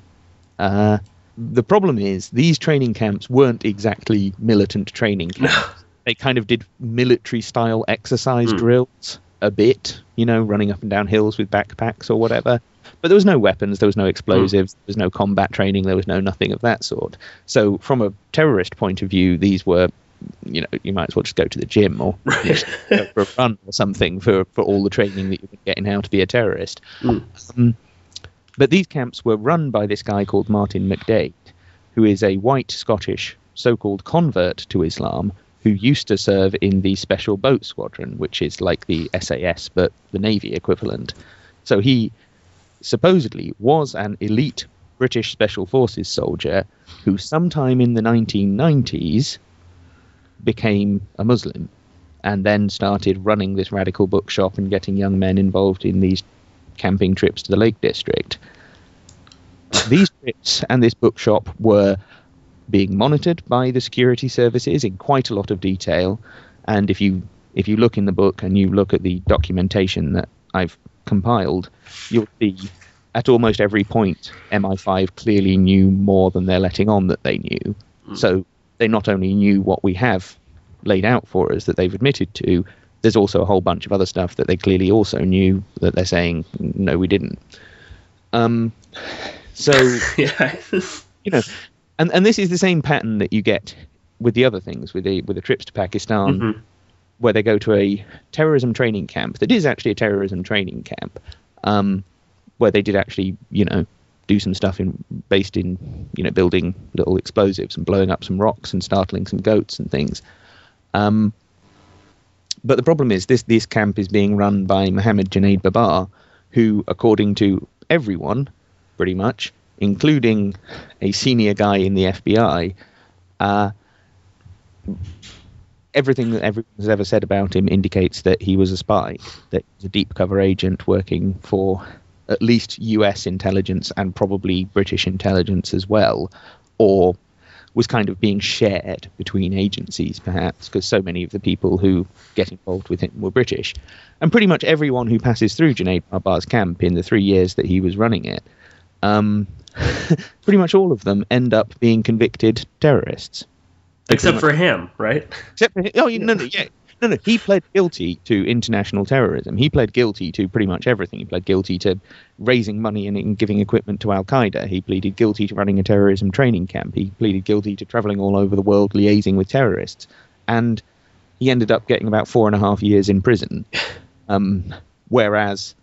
The problem is, these training camps weren't exactly militant training camps. They kind of did military-style exercise drills a bit, running up and down hills with backpacks or whatever. But there was no weapons, there was no explosives, there was no combat training, there was no nothing of that sort. So from a terrorist point of view, these were, you might as well just go to the gym or go for a run or something for all the training that you've been getting how to be a terrorist. But these camps were run by this guy called Martin McDade, who is a white Scottish so-called convert to Islam, who used to serve in the Special Boat Squadron, which is like the SAS, but the Navy equivalent. So he supposedly was an elite British Special Forces soldier who sometime in the 1990s became a Muslim and then started running this radical bookshop and getting young men involved in these camping trips to the Lake District. These trips and this bookshop were being monitored by the security services in quite a lot of detail, and if you look in the book and you look at the documentation that I've compiled, you'll see at almost every point MI5 clearly knew more than they're letting on that they knew. So they not only knew what we have laid out for us that they've admitted to, there's also a whole bunch of other stuff that they clearly also knew that they're saying, no, we didn't. So, yeah. And this is the same pattern that you get with the other things, with the trips to Pakistan, where they go to a terrorism training camp that is actually a terrorism training camp, where they did actually, do some stuff based in building little explosives and blowing up some rocks and startling some goats and things. But the problem is this camp is being run by Mohammed Junaid Babar, who, according to everyone, pretty much, including a senior guy in the FBI, everything that everyone has ever said about him indicates that he was a spy, that he was a deep cover agent working for at least US intelligence and probably British intelligence as well, or was kind of being shared between agencies, perhaps, because so many of the people who get involved with him were British. And pretty much everyone who passes through Junaid Babar's camp in the 3 years that he was running it, pretty much all of them end up being convicted terrorists. Except for him, right? Except for him. Oh, no. He pled guilty to international terrorism. He pled guilty to pretty much everything. He pled guilty to raising money and giving equipment to Al-Qaeda. He pleaded guilty to running a terrorism training camp. He pleaded guilty to traveling all over the world liaising with terrorists. And he ended up getting about 4.5 years in prison. Whereas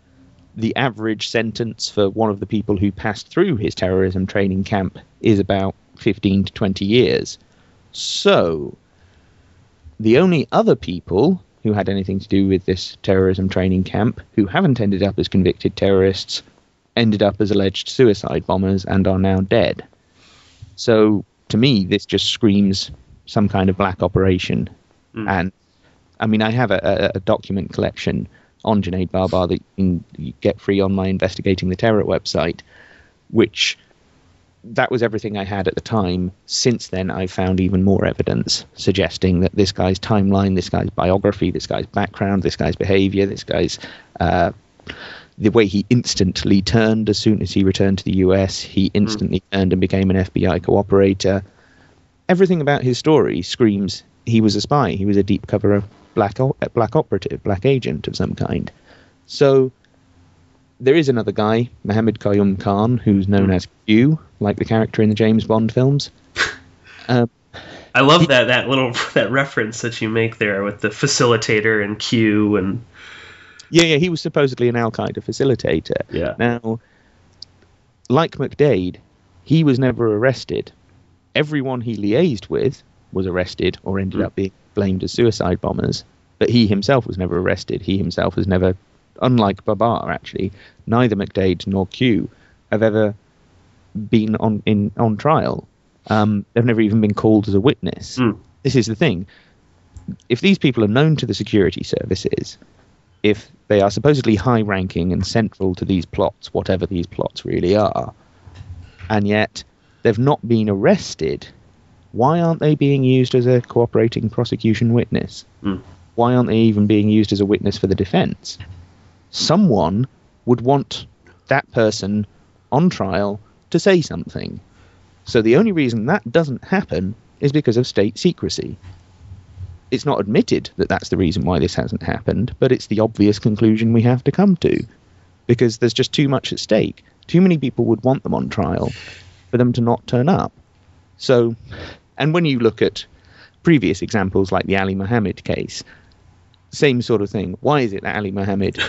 the average sentence for one of the people who passed through his terrorism training camp is about 15 to 20 years. So the only other people who had anything to do with this terrorism training camp who haven't ended up as convicted terrorists ended up as alleged suicide bombers and are now dead. So to me, this just screams some kind of black operation. And I mean, I have a document collection on Junaid Babar that you can get free on my Investigating the Terror website, which that was everything I had at the time. Since then, I found even more evidence suggesting that this guy's timeline, this guy's biography, this guy's background, this guy's behavior, this guy's the way he instantly turned as soon as he returned to the US, he instantly turned and became an FBI cooperator. Everything about his story screams he was a spy. He was a deep cover black operative, black agent of some kind. So there is another guy, Mohammed Qayyum Khan, who's known as Q, like the character in the James Bond films. I love that reference that you make there with the facilitator and Q and. Yeah, he was supposedly an Al-Qaeda facilitator. Yeah. Now, like McDade, he was never arrested. Everyone he liaised with was arrested or ended up being blamed as suicide bombers, but he himself was never arrested. He himself was never, unlike Babar actually, neither McDade nor Q have ever been on trial. They've never even been called as a witness. This is the thing. If these people are known to the security services, if they are supposedly high-ranking and central to these plots, whatever these plots really are, and yet they've not been arrested, why aren't they being used as a cooperating prosecution witness? Why aren't they even being used as a witness for the defense? Someone would want that person on trial to say something. So the only reason that doesn't happen is because of state secrecy. it's not admitted that that's the reason why this hasn't happened, but it's the obvious conclusion we have to come to, because there's just too much at stake. Too many people would want them on trial for them to not turn up. So, and when you look at previous examples like the Ali Mohammed case, same sort of thing. Why is it that Ali Mohammed,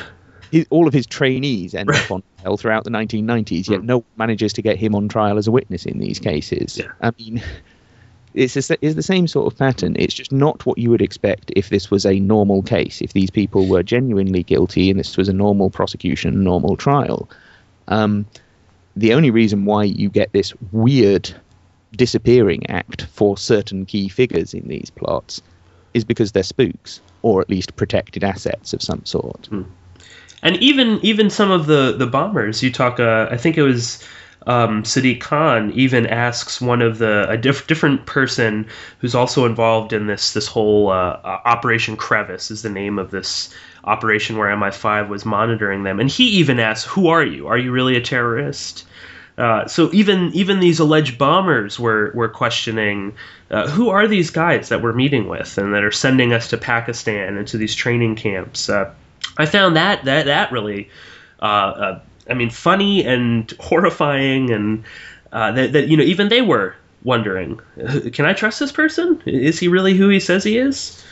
all of his trainees end up on trial throughout the 1990s, yet no one manages to get him on trial as a witness in these cases? Yeah. I mean, it's the same sort of pattern. It's just not what you would expect if this was a normal case, if these people were genuinely guilty and this was a normal prosecution, normal trial. The only reason why you get this weird disappearing act for certain key figures in these plots is because they're spooks, or at least protected assets of some sort. And even some of the bombers, you talk, I think it was Sadiq Khan even asks one of a different person who's also involved in this whole Operation Crevice is the name of this operation where MI5 was monitoring them, and he even asks, "Who are you? Are you really a terrorist?" So even these alleged bombers were questioning, who are these guys that we're meeting with and that are sending us to Pakistan and to these training camps? I found that really, funny and horrifying, and that even they were wondering, can I trust this person? Is he really who he says he is?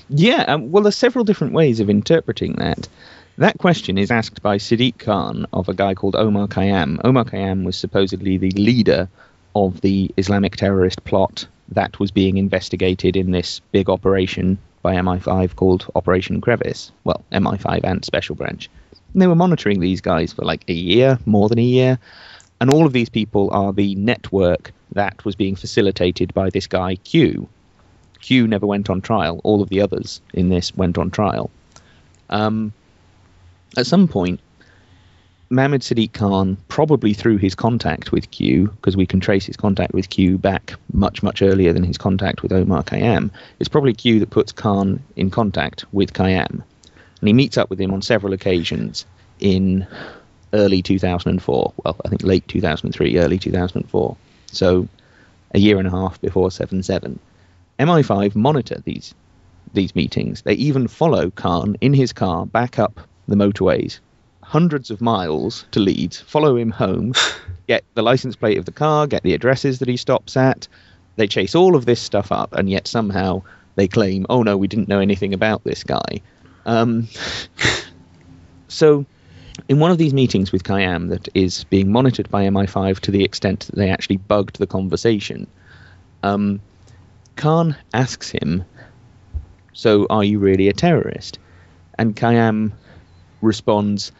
Yeah, well, there's several different ways of interpreting that. That question is asked by Sadiq Khan of a guy called Omar Khayyam. Omar Khayyam was supposedly the leader of the Islamic terrorist plot that was being investigated in this big operation by MI5 called Operation Crevice. Well, MI5 and Special Branch. And they were monitoring these guys for like a year, more than a year. And all of these people are the network that was being facilitated by this guy, Q. Q never went on trial. All of the others in this went on trial. At some point, Mohammed Sadiq Khan, probably through his contact with Q, because we can trace his contact with Q back much, much earlier than his contact with Omar Khayyam, it's probably Q that puts Khan in contact with Khayyam. And he meets up with him on several occasions in early 2004. Well, I think late 2003, early 2004. So a year and a half before 7/7. MI5 monitor these meetings. They even follow Khan in his car back up the motorways, hundreds of miles to Leeds, follow him home, get the license plate of the car, get the addresses that he stops at. They chase all of this stuff up, and yet somehow they claim, oh no, we didn't know anything about this guy. So in one of these meetings with Khayyam that is being monitored by MI5 to the extent that they actually bugged the conversation, Khan asks him, so are you really a terrorist? And Khayyam responds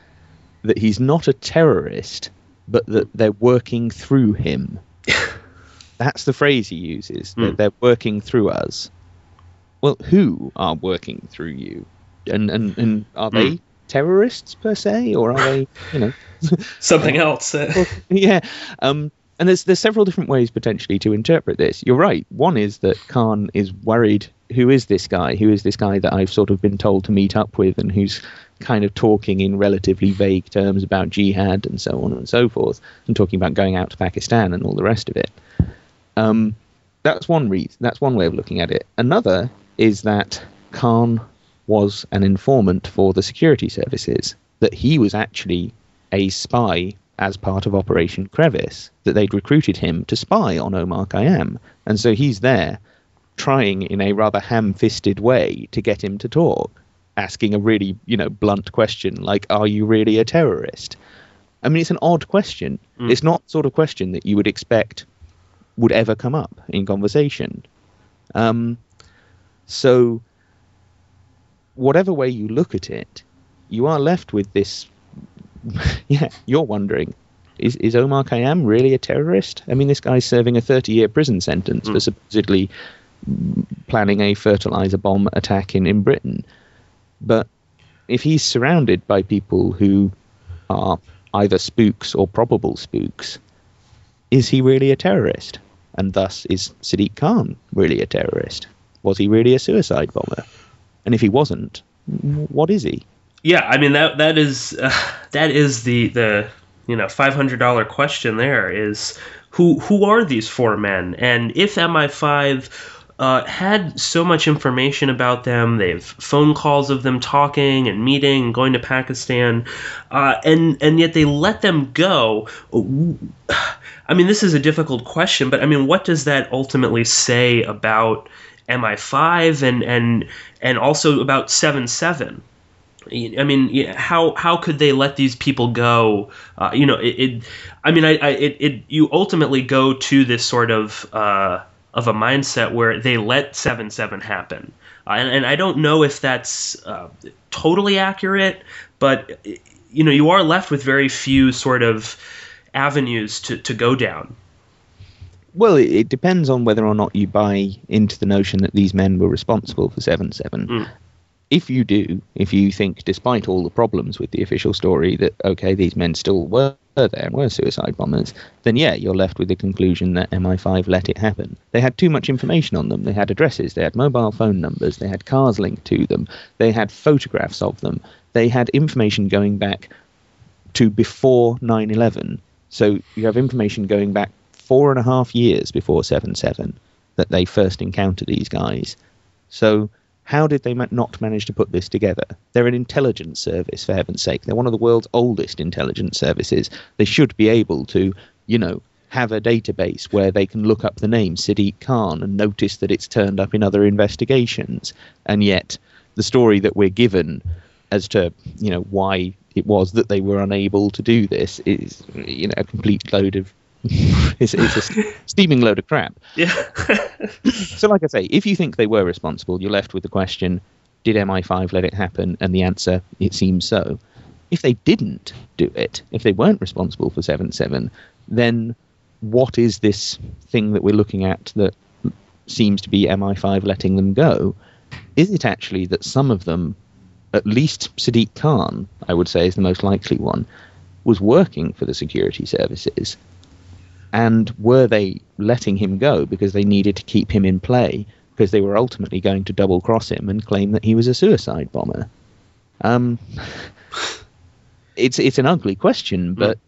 that he's not a terrorist, but that they're working through him. That's the phrase he uses, that they're working through us. Well, who are working through you? And are they terrorists per se, or are they, something else? Yeah. And there's several different ways potentially to interpret this. You're right. One is that Khan is worried, who is this guy? Who is this guy that I've sort of been told to meet up with, and who's kind of talking in relatively vague terms about jihad and so on and so forth, and talking about going out to Pakistan and all the rest of it. That's one reason. That's one way of looking at it. Another is that Khan was an informant for the security services, that he was actually a spy as part of Operation Crevice, that they'd recruited him to spy on Omar Khayyam. And so he's there trying in a rather ham-fisted way to get him to talk, asking a really, blunt question like, are you really a terrorist? I mean, it's an odd question. It's not the sort of question that you would expect would ever come up in conversation. So whatever way you look at it, you are left with this. Yeah, you're wondering, is Omar Khayyam really a terrorist? I mean, this guy's serving a 30-year prison sentence for supposedly planning a fertilizer bomb attack in Britain. But if he's surrounded by people who are either spooks or probable spooks, is he really a terrorist? And thus, is Sadiq Khan really a terrorist? Was he really a suicide bomber? And if he wasn't, what is he? Yeah, I mean that is the $500 question. There is who are these four men, and if MI5 had so much information about them. They have phone calls of them talking and meeting and going to Pakistan, and yet they let them go. I mean, this is a difficult question, but I mean, what does that ultimately say about MI5 and also about 7/7? I mean, how could they let these people go? You ultimately go to this sort of a mindset where they let 7/7 happen, and I don't know if that's totally accurate, but you are left with very few sort of avenues to go down. Well, it depends on whether or not you buy into the notion that these men were responsible for 7/7. If you do, if you think, despite all the problems with the official story, that, okay, these men still were there and were suicide bombers, then yeah, you're left with the conclusion that MI5 let it happen. They had too much information on them. They had addresses, they had mobile phone numbers, they had cars linked to them, they had photographs of them, they had information going back to before 9/11. So you have information going back 4.5 years before 7/7 that they first encountered these guys. So how did they not manage to put this together? They're an intelligence service, for heaven's sake. They're one of the world's oldest intelligence services. They should be able to, have a database where they can look up the name Sadiq Khan and notice that it's turned up in other investigations. And yet the story that we're given as to, why it was that they were unable to do this is, a complete load of it's a steaming load of crap. Yeah. So like I say, if you think they were responsible, you're left with the question, did MI5 let it happen? And the answer, it seems so. If they didn't do it, if they weren't responsible for 7/7, then what is this thing that we're looking at that seems to be MI5 letting them go? Is it actually that some of them, at least Sadiq Khan, I would say is the most likely one, was working for the security services? And were they letting him go because they needed to keep him in play, because they were ultimately going to double-cross him and claim that he was a suicide bomber? It's an ugly question, but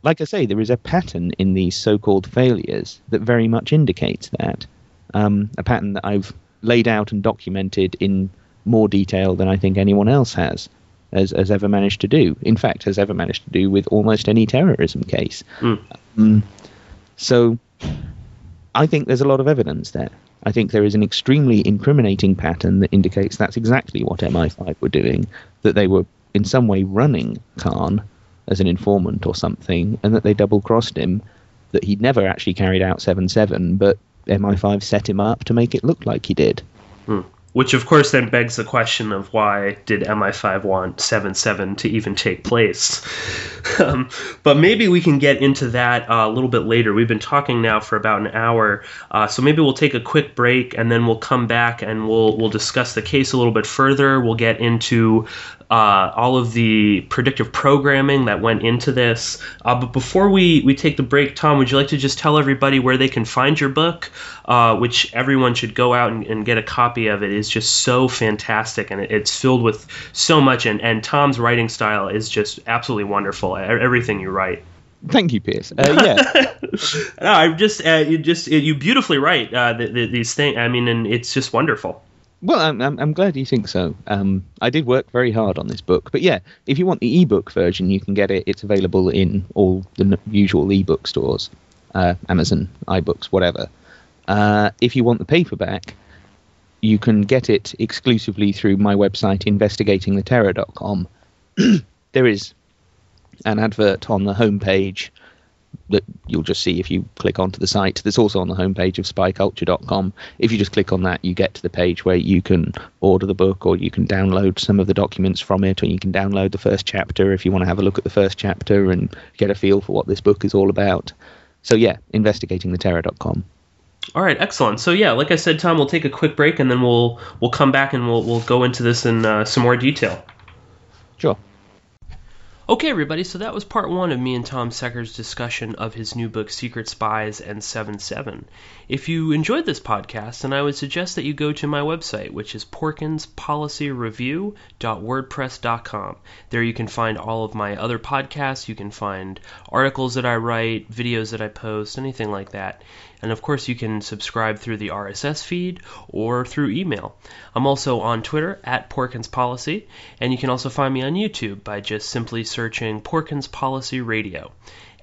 like I say, there is a pattern in these so-called failures that very much indicates that. A pattern that I've laid out and documented in more detail than I think anyone else has ever managed to do. In fact, has ever managed to do with almost any terrorism case. So I think there's a lot of evidence there. I think there is an extremely incriminating pattern that indicates that's exactly what MI5 were doing, that they were in some way running Khan as an informant or something, and that they double-crossed him, that he'd never actually carried out 7/7, but MI5 set him up to make it look like he did. Which, of course, then begs the question of why did MI5 want 7/7 to even take place? But maybe we can get into that a little bit later. We've been talking now for about an hour, so maybe we'll take a quick break, and then we'll come back and we'll discuss the case a little bit further. We'll get into all of the predictive programming that went into this. But before we take the break, Tom, would you like to just tell everybody where they can find your book, which everyone should go out and get a copy of? It is just so fantastic, and it's filled with so much, and Tom's writing style is just absolutely wonderful. Everything you write. Thank you, Pierce. Yeah. No, you beautifully write these things. I mean, and it's just wonderful. Well, I'm glad you think so. I did work very hard on this book. But yeah, if you want the ebook version, you can get it. It's available in all the usual ebook stores, Amazon, iBooks, whatever. If you want the paperback, you can get it exclusively through my website, investigatingtheterror.com. There is an advert on the homepage that you'll just see if you click onto the site. That's also on the homepage of spyculture.com. If you just click on that, you get to the page where you can order the book, or you can download some of the documents from it, or you can download the first chapter if you want to have a look at the first chapter and get a feel for what this book is all about. So yeah, investigatingtheterror.com. All right, excellent. So yeah, like I said, Tom, we'll take a quick break, and then we'll come back and we'll go into this in some more detail. Sure. Okay, everybody, so that was part one of me and Tom Secker's discussion of his new book, Secret Spies and 7/7. If you enjoyed this podcast, then I would suggest that you go to my website, which is porkinspolicyreview.wordpress.com. There you can find all of my other podcasts, you can find articles that I write, videos that I post, anything like that. And of course, you can subscribe through the RSS feed or through email. I'm also on Twitter at Porkins Policy, and you can also find me on YouTube by just simply searching Porkins Policy Radio.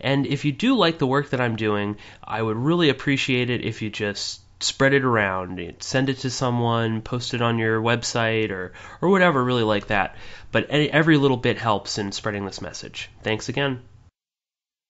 And if you do like the work that I'm doing, I would really appreciate it if you just spread it around, send it to someone, post it on your website or whatever, really like that. But every little bit helps in spreading this message. Thanks again.